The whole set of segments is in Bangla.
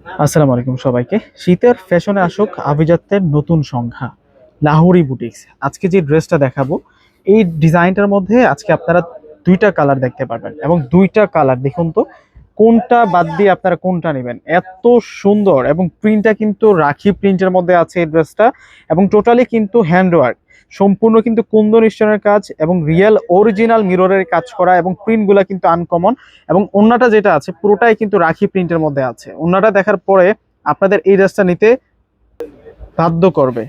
আসসালামু আলাইকুম সবাইকে। শীতের ফ্যাশনে আসুক আভিজাত্যের নতুন সংখ্যা, লাহোরি বুটিক্স। আজকে যে ড্রেসটা দেখাবো, এই ডিজাইনটার মধ্যে আজকে আপনারা দুইটা কালার দেখতে পারবেন এবং দুইটা কালার দেখুন তো কোনটা বাদ দিয়ে আপনারা কোনটা নেবেন। এত সুন্দর এবং প্রিন্টটা কিন্তু রাখি প্রিন্টের মধ্যে আছে এই ড্রেসটা এবং টোটালি কিন্তু হ্যান্ডওয়ার্ক, সম্পূর্ণ কিন্তু কুন্দন স্টোনের কাজ এবং রিয়েল অরিজিনাল মিররের কাজ করা এবং প্রিন্টগুলা কিন্তু আনকমন। এবং ওন্নাটা যেটা আছে পুরোটাই কিন্তু রাখি প্রিন্টের মধ্যে আছে। ওন্নাটা দেখার পরে আপনাদের এই ড্রেসটা নিতে বাধ্য করবে।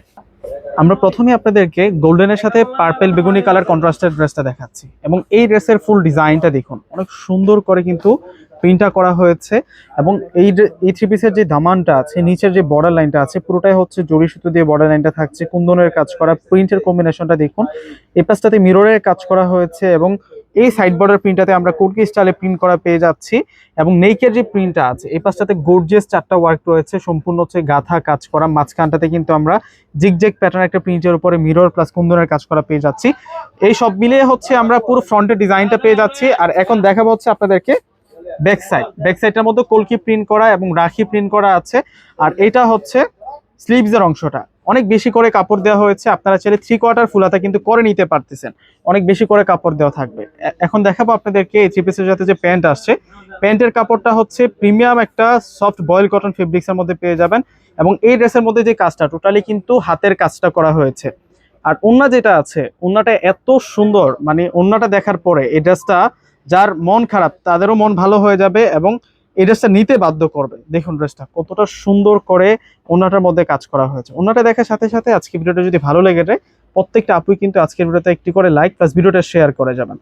আমরা প্রথমে আপনাদেরকে গোল্ডেনের সাথে পার্পেল বেগুনি কালার কন্ট্রাস্টেড ড্রেসটা দেখাচ্ছি এবং এই ড্রেসের ফুল ডিজাইনটা দেখুন, অনেক সুন্দর করে কিন্তু প্রিন্টটা করা হয়েছে। এবং এই থ্রি পিসের যে দামানটা আছে, নিচের যে বর্ডার লাইনটা আছে পুরোটাই হচ্ছে জরি সুতো দিয়ে বর্ডার লাইনটা থাকছে, কুন্দনের কাজ করা, প্রিন্টের কম্বিনেশনটা দেখুন। এই পাশটাতে মিররের কাজ করা হয়েছে এবং এই সাইড বর্ডার প্রিন্টটাতে আমরা কুর্কি স্টাইলে প্রিন্ট করা পেয়ে যাচ্ছি। এবং নেকের যে প্রিন্টটা আছে এই পাশটাতে গর্জিয়াস চারটা ওয়ার্ক রয়েছে, সম্পূর্ণ হচ্ছে গাঁথা কাজ করা। মাঝখানটাতে কিন্তু আমরা জিগজ্যাগ প্যাটার্ন একটা প্রিন্টের উপরে মিরর প্লাস কুন্দনের কাজ করা পেয়ে যাচ্ছি। এই সব মিলিয়ে হচ্ছে আমরা পুরো ফ্রন্টের ডিজাইনটা পেয়ে যাচ্ছি। আর এখন দেখাবো হচ্ছে আপনাদেরকে ব্যাক সাইডটার মধ্যে কলকি প্রিন্ট করা এবং রাখি প্রিন্ট করা আছে। আর এটা হচ্ছে স্লিভসের অংশটা অনেক বেশি করে কাপড় দেওয়া হয়েছে, আপনারা চাইলে 3/4 ফুল হাতা কিন্তু করে নিতে পারতেছেন, অনেক বেশি করে কাপড় দেওয়া থাকবে। এখন দেখাবো আপনাদেরকে এই থ্রি পিসের সাথে যে প্যান্ট আসছে, প্যান্টের কাপড়টা হচ্ছে প্রিমিয়াম একটা সফট বয়েল কটন ফেব্রিক্সের মধ্যে পেয়ে যাবেন। এবং এই ড্রেসের মধ্যে যে কাজটা টোটালি কিন্তু হাতের কাজটা করা হয়েছে। আর ওন্না যেটা আছে, ওন্নাটা এত সুন্দর, মানে ওন্নাটা দেখার পরে এই ড্রেসটা যার মন খারাপ তাদেরও মন ভালো হয়ে যাবে এবং এই ড্রেসটা নিতে বাধ্য করবে। দেখুন ড্রেসটা কতটা সুন্দর করে ওন্নাটার মধ্যে কাজ করা হয়েছে। ওন্নাটা দেখার সাথে সাথে আজকে ভিডিওটা যদি ভালো লেগে যায়, প্রত্যেকটা আপুই কিন্তু আজকের ভিডিওতে একটি করে লাইক প্লাস ভিডিওটা শেয়ার করে যাবেন।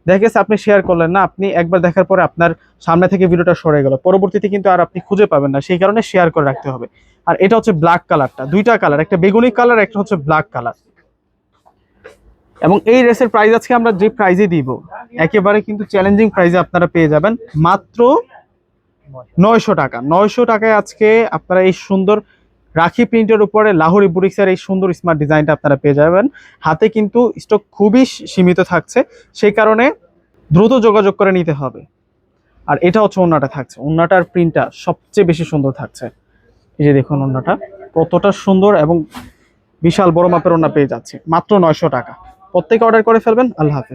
দেখা গেছে আপনি শেয়ার করলেন না, আপনি একবার দেখার পরে আপনার সামনে থেকে ভিডিওটা সরে গেল, পরবর্তীতে কিন্তু আর আপনি খুঁজে পাবেন না, সেই কারণে শেয়ার করে রাখতে হবে। আর এটা হচ্ছে ব্ল্যাক কালারটা, দুইটা কালার, একটা বেগুনি কালার, একটা হচ্ছে ব্ল্যাক কালার। এবং এই ড্রেসের প্রাইস আজকে আমরা যে প্রাইজে দিব একেবারে কিন্তু চ্যালেঞ্জিং প্রাইজে আপনারা পেয়ে যাবেন মাত্র 900 টাকা। 900 টাকায় আজকে আপনারা এই সুন্দর রাখি প্রিন্টের উপরে লাহোরি বুটিক্সের এই সুন্দর স্মার্ট ডিজাইনটা আপনারা পেয়ে যাবেন। হাতে কিন্তু স্টক খুবই সীমিত থাকছে, সেই কারণে দ্রুত যোগাযোগ করে নিতে হবে। আর এটা হচ্ছে ওন্নাটা থাকছে, ওন্নাটার প্রিন্টটা সবচেয়ে বেশি সুন্দর থাকছে। এই যে দেখুন ওন্নাটা কতটা সুন্দর এবং বিশাল বড় মাপের ওন্না পেয়ে যাচ্ছে মাত্র 900 টাকা। প্রত্যেকে অর্ডার করে ফেলবেন। আল্লাহ হাফেজ।